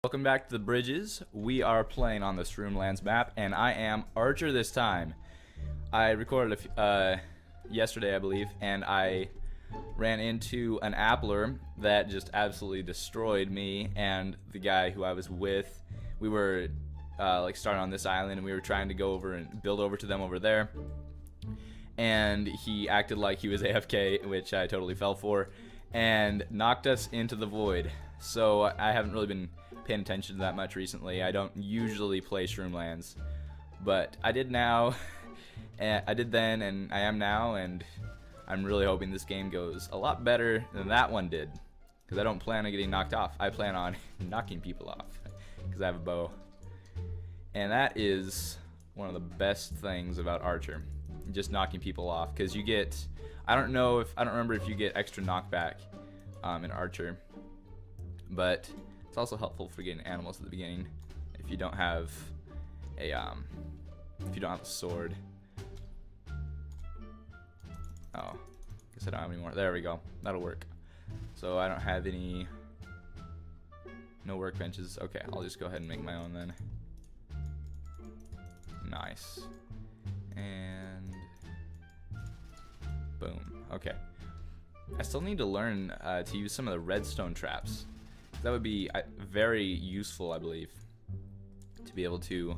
Welcome back to the bridges. We are playing on the Shroomlands map, and I am Archer this time. I recorded yesterday, I believe, and I ran into an appler that just absolutely destroyed me and the guy who I was with. We were like starting on this island, and we were trying to go over and build over to them over there. And he acted like he was AFK, which I totally fell for, and knocked us into the void. So I haven't really been paying attention to that much recently. I don't usually play Shroomlands, but I did now, and I did then, and I am now, and I'm really hoping this game goes a lot better than that one did, because I don't plan on getting knocked off. I plan on knocking people off, because I have a bow, and that is one of the best things about Archer, just knocking people off, because you get, I don't remember if you get extra knockback in Archer, but it's also helpful for getting animals at the beginning if you don't have a sword. Oh, guess I don't have any more. There we go. That'll work. So I don't have no workbenches. Okay, I'll just go ahead and make my own then. Nice. And boom. Okay. I still need to learn to use some of the redstone traps. That would be very useful, I believe, to be able to,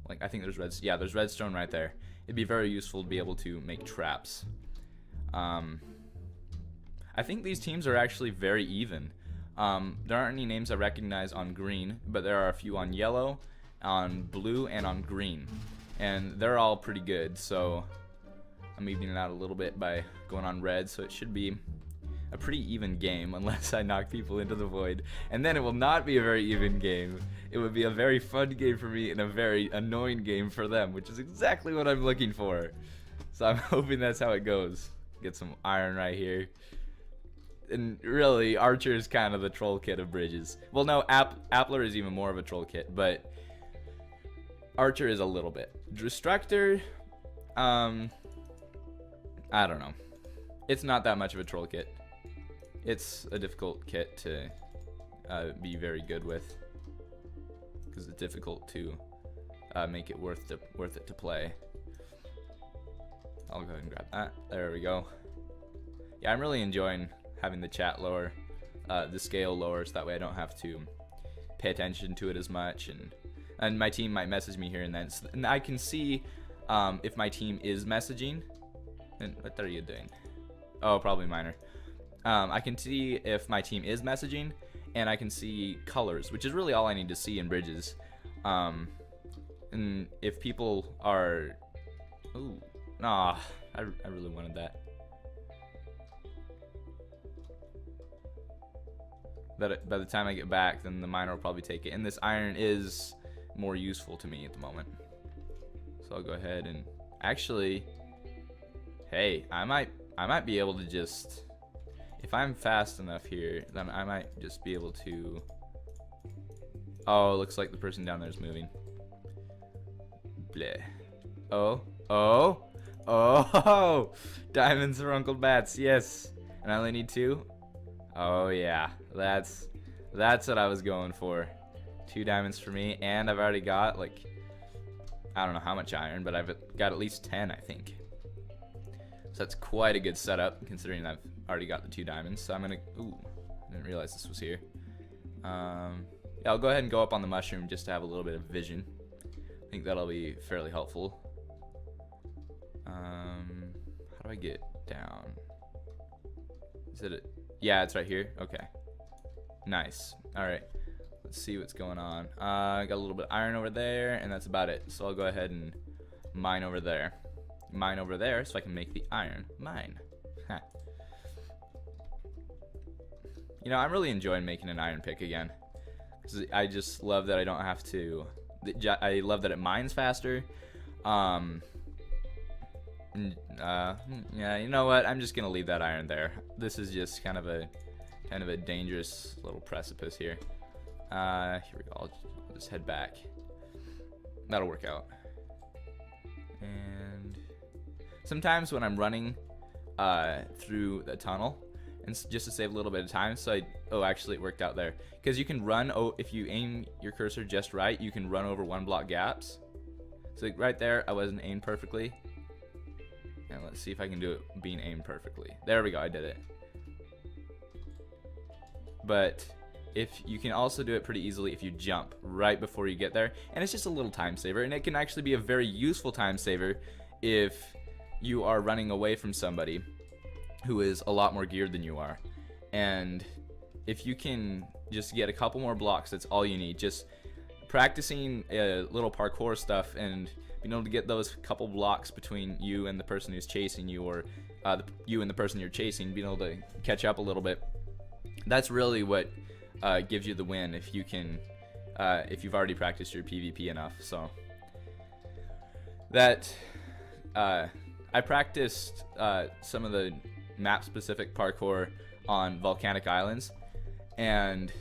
like, I think there's redstone right there. It'd be very useful to be able to make traps. I think these teams are actually very even. There aren't any names I recognize on green, but there are a few on yellow, on blue, and on green. And they're all pretty good, so I'm evening it out a little bit by going on red, so it should be a pretty even game unless I knock people into the void, and then it will not be a very even game. It would be a very fun game for me and a very annoying game for them, which is exactly what I'm looking for. So I'm hoping that's how it goes. Get some iron right here. And really, Archer is kind of the troll kit of bridges. Well, no, Appler is even more of a troll kit, but Archer is a little bit. Destructor, I don't know. It's not that much of a troll kit. It's a difficult kit to be very good with, because it's difficult to make it worth it to play. I'll go ahead and grab that. There we go. Yeah, I'm really enjoying having the chat lower, the scale lower, so that way I don't have to pay attention to it as much, and my team might message me here and then, and I can see if my team is messaging. And what are you doing? Oh, probably minor. I can see if my team is messaging, and I can see colors, which is really all I need to see in bridges. And if people are, ooh, nah, I really wanted that. But by the time I get back, then the miner will probably take it, and this iron is more useful to me at the moment. So I'll go ahead and actually, hey, I might be able to just, if I'm fast enough here, then I might just be able to. Oh, it looks like the person down there is moving. Bleh. Oh, diamonds for UncleBats, yes. And I only need 2. Oh yeah, that's what I was going for. 2 diamonds for me, and I've already got, like, I don't know how much iron, but I've got at least 10, I think. So that's quite a good setup, considering I've already got the 2 diamonds. So I'm gonna, ooh, I didn't realize this was here. Yeah, I'll go ahead and go up on the mushroom just to have a little bit of vision. I think that'll be fairly helpful. How do I get down? Is it yeah, it's right here. Okay, nice. All right, let's see what's going on. I got a little bit of iron over there, and that's about it. So I'll go ahead and mine over there. Mine over there so I can make the iron mine. Huh. You know, I'm really enjoying making an iron pick again, because I just love that I don't have to, I love that it mines faster. Yeah, you know what, I'm just gonna leave that iron there. This is just kind of a dangerous little precipice here. Here we go. I'll just head back. That'll work out. And sometimes when I'm running through the tunnel and just to save a little bit of time. So actually it worked out there, because you can run, if you aim your cursor just right, you can run over 1 block gaps. So right there, I wasn't aimed perfectly. And let's see if I can do it being aimed perfectly. There we go, I did it. But if you can also do it pretty easily if you jump right before you get there, and it's just a little time saver, and it can actually be a very useful time saver if you are running away from somebody who is a lot more geared than you are. And if you can just get a couple more blocks, that's all you need. Just practicing little parkour stuff and being able to get those couple blocks between you and the person who's chasing you, or you and the person you're chasing, being able to catch up a little bit. That's really what gives you the win if you can, if you've already practiced your PvP enough. So that I practiced some of the map-specific parkour on volcanic islands, and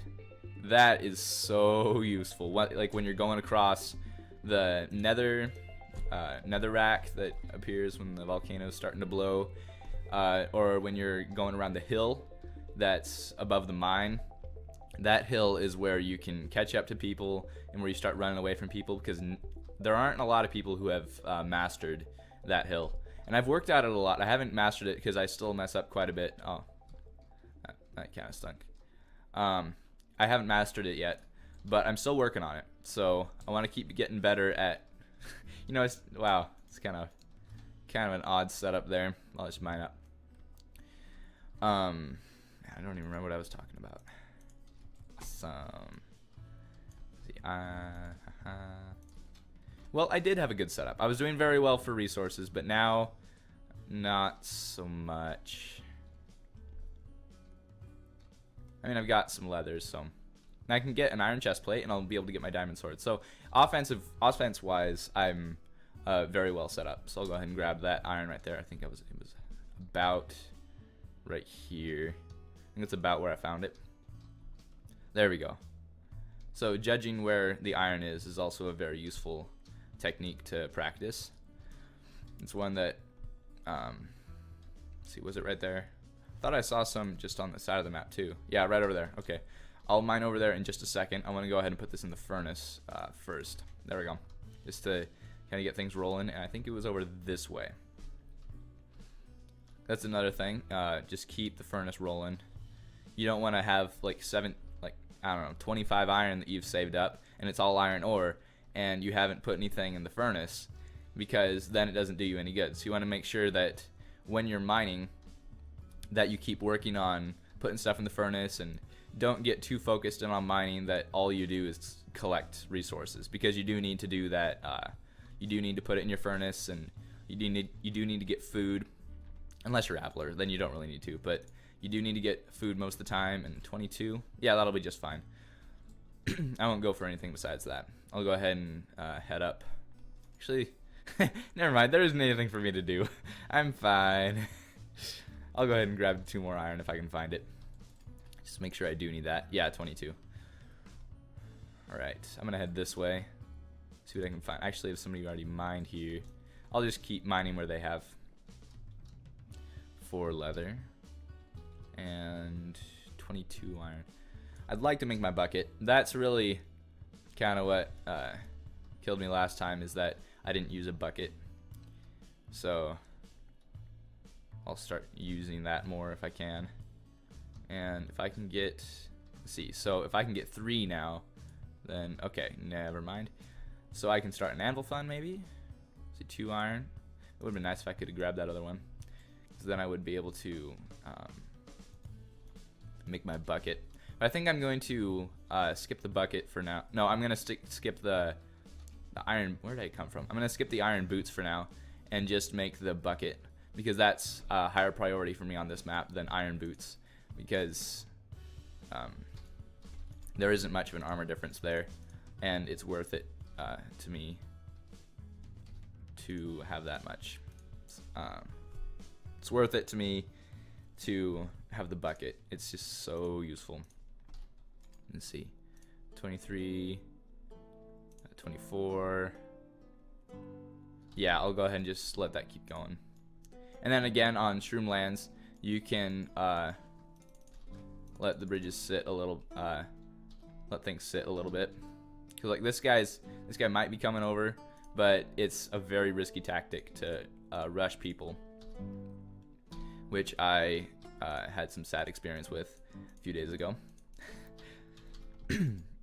that is so useful. Like when you're going across the nether rack that appears when the volcano is starting to blow, or when you're going around the hill that's above the mine. That hill is where you can catch up to people and where you start running away from people, because there aren't a lot of people who have mastered that hill. And I've worked at it a lot. I haven't mastered it because I still mess up quite a bit. Oh, that kind of stunk. I haven't mastered it yet, but I'm still working on it. So I want to keep getting better at, wow, it's kind of an odd setup there. I'll just mine up. I don't even remember what I was talking about. Well, I did have a good setup. I was doing very well for resources, but now not so much. I mean, I've got some leathers, so I can get an iron chest plate and I'll be able to get my diamond sword. So offense wise, I'm very well set up. So I'll go ahead and grab that iron right there. I think it was about right here. I think it's about where I found it. There we go. So judging where the iron is also a very useful technique to practice. It's one that, let's see, was it right there? I thought I saw some just on the side of the map too. Yeah, right over there. Okay, I'll mine over there in just a second. I want to go ahead and put this in the furnace first. There we go. Just to kind of get things rolling, and I think it was over this way. That's another thing. Just keep the furnace rolling. You don't want to have like 25 iron that you've saved up, and it's all iron ore, and you haven't put anything in the furnace, because then it doesn't do you any good. So you want to make sure that when you're mining, that you keep working on putting stuff in the furnace, and don't get too focused in on mining that all you do is collect resources, because you do need to do that. You do need to put it in your furnace, and you do need to get food. Unless you're Appler, then you don't really need to, but you do need to get food most of the time. And 22, yeah, that'll be just fine. I won't go for anything besides that. I'll go ahead and head up. Actually, never mind. There isn't anything for me to do. I'm fine. I'll go ahead and grab 2 more iron if I can find it. Just make sure I do need that. Yeah, 22. Alright, I'm going to head this way. See what I can find. Actually, if somebody already mined here, I'll just keep mining where they have. 4 leather. And 22 iron. I'd like to make my bucket. That's really kind of what killed me last time, is that I didn't use a bucket. So I'll start using that more if I can. And if I can get, let's see, so if I can get 3 now, then okay, never mind. So I can start an anvil fund maybe. See, 2 iron. It would have been nice if I could have grabbed that other one, because then I would be able to make my bucket. But I think I'm going to skip the bucket for now. No, I'm going to skip the iron. Where did I come from? I'm going to skip the iron boots for now and just make the bucket, because that's a higher priority for me on this map than iron boots, because there isn't much of an armor difference there, and it's worth it to me to have that much. It's worth it to me to have the bucket. It's just so useful. Let's see, 23, 24. Yeah, I'll go ahead and just let that keep going. And then again on Shroomlands, you can let the bridges sit a little, let things sit a little bit. Cause like this guy might be coming over, but it's a very risky tactic to rush people, which I had some sad experience with a few days ago.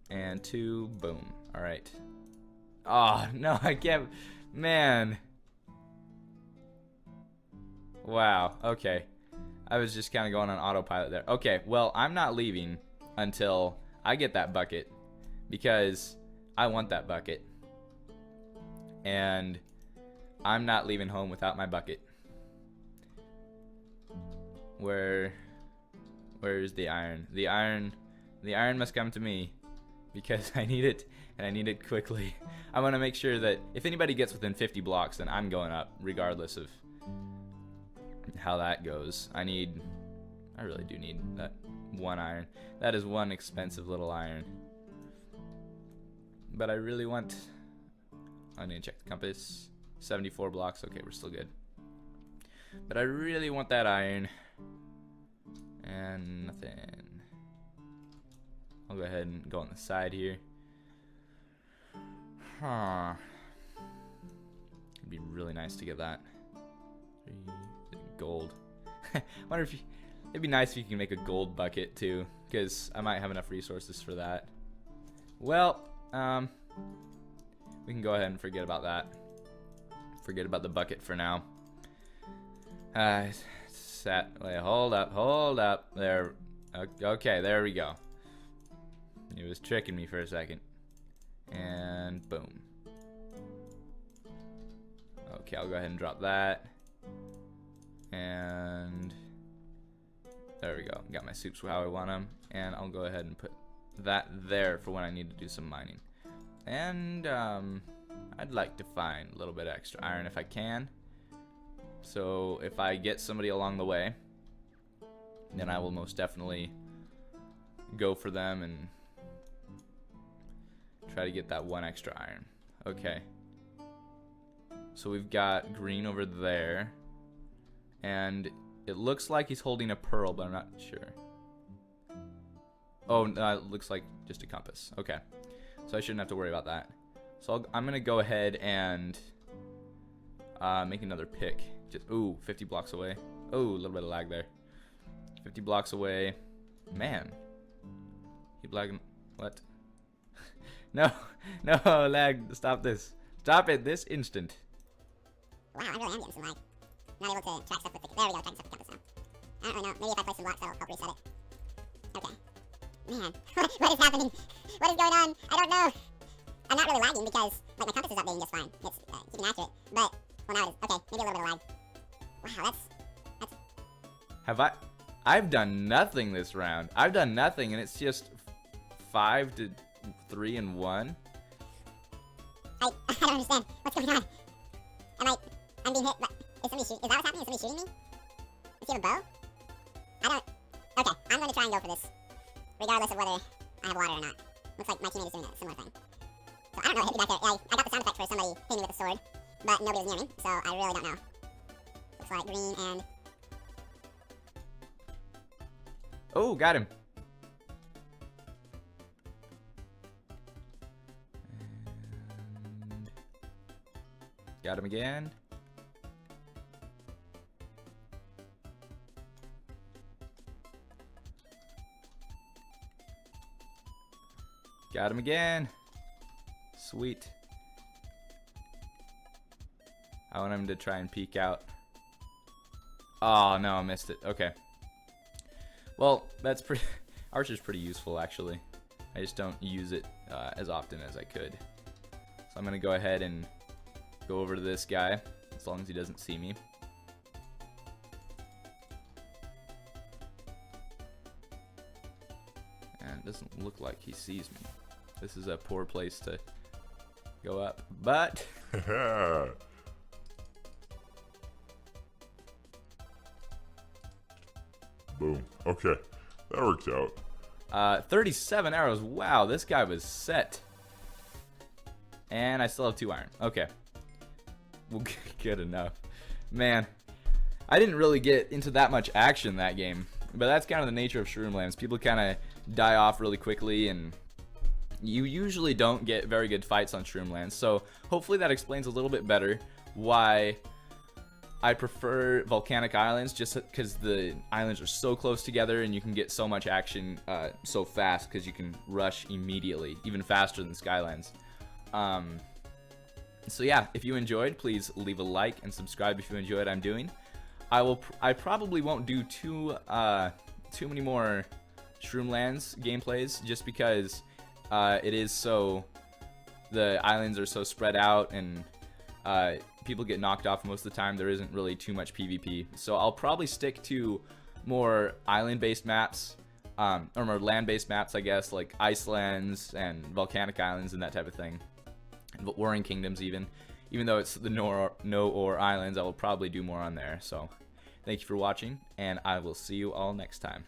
And 2, boom. All right. Oh no, I can't, man. Wow. Okay. I was just kind of going on autopilot there. Okay, well, I'm not leaving until I get that bucket because I want that bucket. And I'm not leaving home without my bucket. Where's the iron? The iron must come to me because I need it, and I need it quickly. I want to make sure that if anybody gets within 50 blocks, then I'm going up regardless of how that goes. I really do need that 1 iron. That is 1 expensive little iron. But I really want, I need to check the compass. 74 blocks, okay, we're still good. But I really want that iron. And nothing. I'll go ahead and go on the side here. Huh. It'd be really nice to get that. Gold. Wonder if it'd be nice if you can make a gold bucket too, because I might have enough resources for that. Well, we can go ahead and forget about that. Forget about the bucket for now. Wait, hold up. There. Okay, there we go. He was tricking me for a second. And boom. Okay, I'll go ahead and drop that. And there we go. Got my soups how I want them. And I'll go ahead and put that there for when I need to do some mining. And I'd like to find a little bit of extra iron if I can. So if I get somebody along the way, then I will most definitely go for them and try to get that 1 extra iron. Okay. So we've got green over there. And it looks like he's holding a pearl, but I'm not sure. Oh, no, it looks like just a compass. Okay. So I shouldn't have to worry about that. So I'm going to go ahead and make another pick. Just, ooh, 50 blocks away. Oh, a little bit of lag there. 50 blocks away. Man. Keep lagging. What? No. No, lag. Stop this. Stop it this instant. Wow, I really am getting some lag. Not able to track stuff with the, there we go, track stuff with the compass now. I don't really know, maybe if I place some blocks that'll help reset it. Okay. Man, what is happening? What is going on? I don't know. I'm not really lagging because, like, my compass is updating just fine. It's keeping accurate, but, well now it is. Okay, maybe a little bit of lag. Wow, that's... Have I've done nothing this round. I've done nothing, and it's just 5 to 3 and 1. I don't understand. What's going on? I'm being hit, but... Is that what's happening? Is somebody shooting me? Does he have a bow? Okay, I'm going to try and go for this. Regardless of whether I have water or not. Looks like my teammate is doing a similar thing. So I don't know what hit me back there. I got the sound effect for somebody hitting me with a sword. But nobody was near me, so I really don't know. Looks like green and... Oh, got him. And got him again. Got him again. Sweet. I want him to try and peek out. Oh, no, I missed it. Okay. Well, that's pretty... Archer's pretty useful, actually. I just don't use it as often as I could. So I'm going to go ahead and go over to this guy, as long as he doesn't see me. And it doesn't look like he sees me. This is a poor place to go up, but... Boom. Okay, that worked out. 37 arrows. Wow, this guy was set. And I still have 2 iron. Okay. Well, good enough. Man, I didn't really get into that much action that game. But that's kind of the nature of Shroomlands. People kind of die off really quickly, and you usually don't get very good fights on Shroomlands. So hopefully that explains a little bit better why I prefer Volcanic Islands, just because the islands are so close together and you can get so much action so fast because you can rush immediately, even faster than Skylands. So yeah, if you enjoyed, please leave a like and subscribe if you enjoy what I'm doing. I probably won't do too many more Shroomlands gameplays, just because the islands are so spread out, and people get knocked off most of the time. There isn't really too much PvP, so I'll probably stick to more island-based maps, or more land-based maps, I guess, like Icelands and Volcanic Islands and that type of thing, and Warring Kingdoms even though it's the No-Or Islands, I will probably do more on there. So thank you for watching, and I will see you all next time.